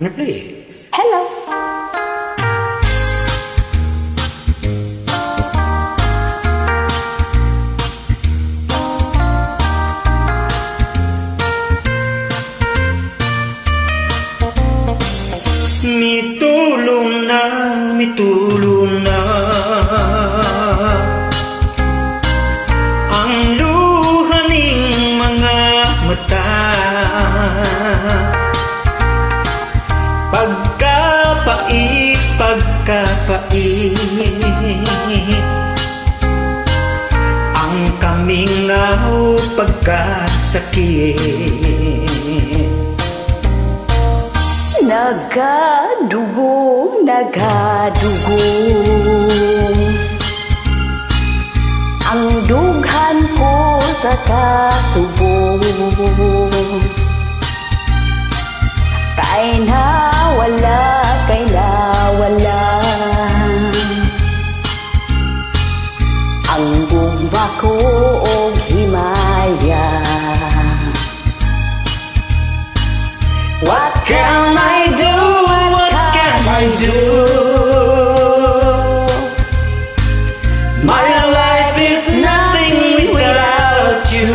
Please. Hello. Mitulong na ang luha ning mga mata. Pagkapait ang kaming ngaw pagkasakit. Nagadugo ang dughan ko sa kasubong. Kay nawala ang gugma ko og himaya. What can I do? What can I do? My life is nothing without you.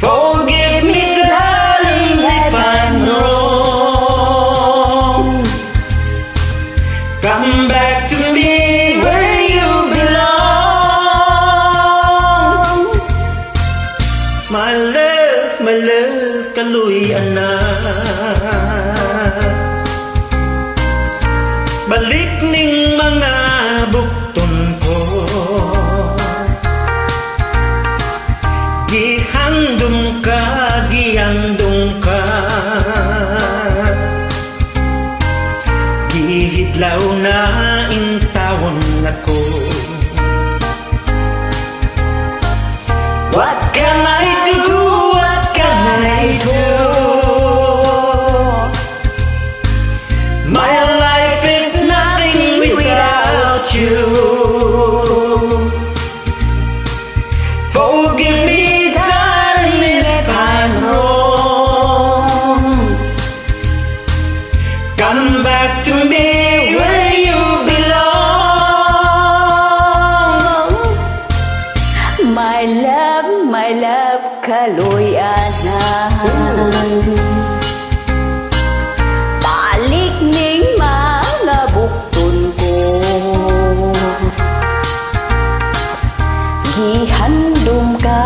Forgive me, darling, if I'm wrong. Come back to me where you belong. My love, kaluyan na. Balik ning mga bukton ko. Gihandom ka. Gihidlaw na intawon ako. What can I do? What can I do? My life is nothing without you. Forgive me, darling, if I'm wrong. Come back to me where you belong. My love, kaluyan na. Balik ning mga bukton ko. Gihandom ka.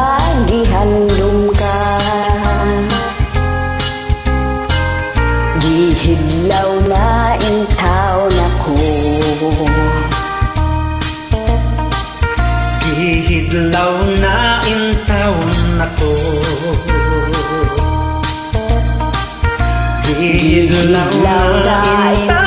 Gihidlaw na intaw na ko. Gihidlaw na intawon ako. Gihidlaw na intawon